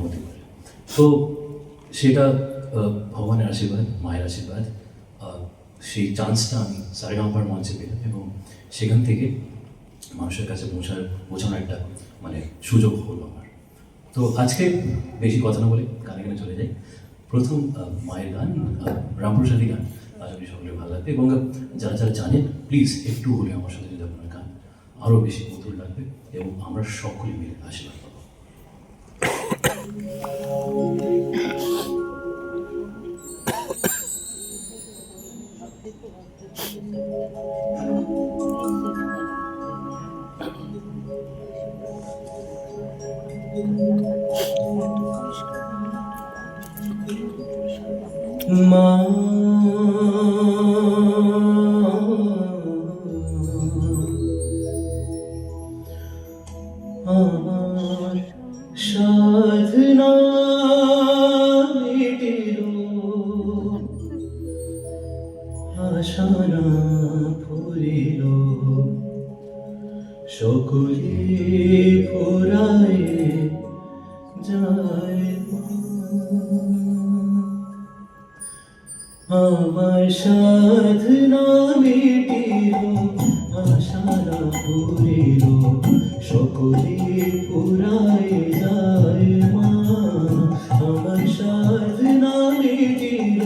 হতে পারে। তো সেটা ভগবানের আশীর্বাদ, মায়ের আশীর্বাদ, সেই চান্সটা আমি সারেগামাপার মঞ্চে পেলাম এবং সেখান থেকে মানুষের কাছে পৌঁছানোর একটা মানে সুযোগ হলো আমার। তো আজকে বেশি কথা না বলে গানে গানে চলে যাই। প্রথম মায়ের গান, রামপ্রসাদী গান, আশা করি সকলের ভালো লাগবে এবং যারা যারা জানেন প্লিজ একটু হলে আমার সাথে যদি আপনার গান আরও বেশি মধুর লাগবে এবং আমরা সকলে মিলে আশীর্বাদ পাবো। মা আমার সাধনা মিটিলো, আশা না ফুরিল, সকলে ফুরায় যায়। আমার সাধনা মিটিল, আশা না ফুরিল, সকলে ফুরায় যায় মা। আমার সাধনা মিটিল,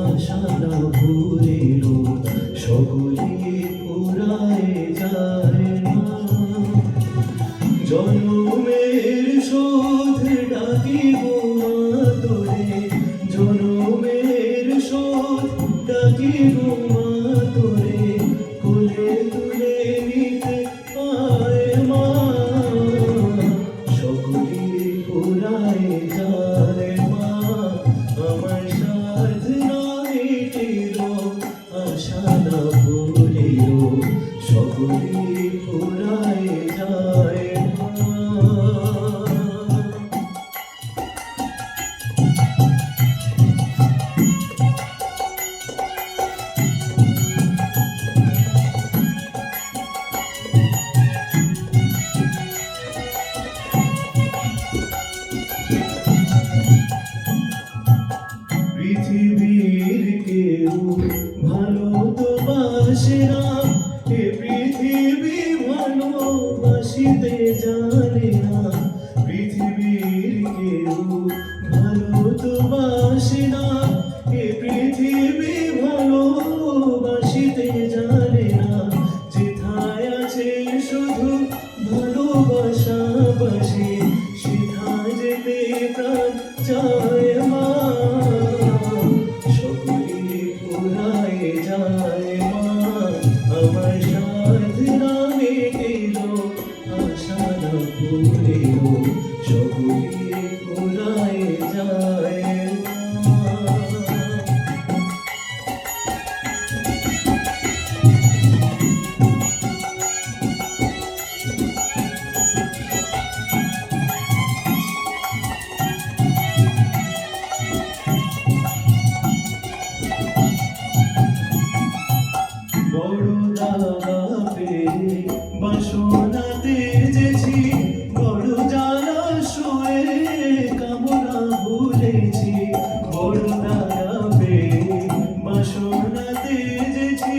আশা না ফুরিল, সকলে ফুরায় যায় মা। জনমের শোধ ডাকিব মা তোরে, জনমের শোধ ডাকিব মা তোরে, কোলে তুলে নিতে আয় মা। সকলে ফুরায় যায় মা। আমার সাধনা মিটিল, আশা না ফুরিল, সকলে ফুরায় যায় মা। পৃথিবীর কেউ ভালো তো বাসে না, এ পৃথিবী ভালোবাসিতে জানে না। পৃথিবীর কেউ ভালো তো বাসে না, এ পৃথিবী ভালোবাসিতে জানে না। যেথায় আছে শুধু ভালোবাসা বাসি, সেথায় যেতে প্রাণ চায় মা। সকলে ফুরায় যায় মা। আমার সাধনা মিটিল, আশা না ফুরিল, সকলে ফুরায় যায় মা। বড় দাদা পেয়ে বাসনাতে যেছি, বড় জ্বালা শোয়ে কামনা ভুলেছি। বড় দাদা পেয়ে বাসনাতে যেছি,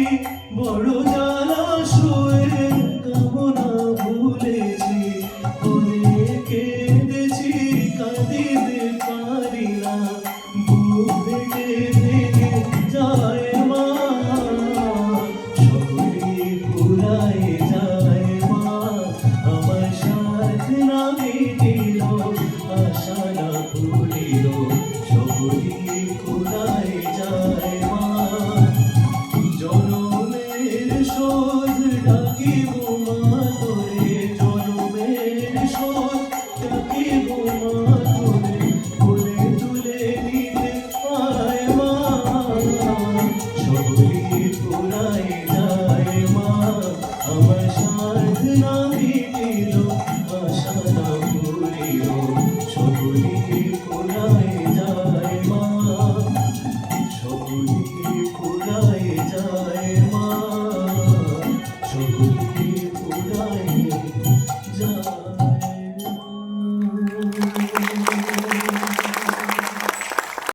বড় জ্বালা শোয়ে কামনা ভুলেছি। করে কেঁদেছি কাঁদিতে পারি না, বুক ভেঙে ভেঙে যায় মা। ফুরায় যায় মা। আমার সাধনা মিটিল, আশা না ফুরিল, সকলে ফুরায় যায় মা। জনমের শোধ ডাকিব মা তোরে, জনমের শোধ ডাকিব মা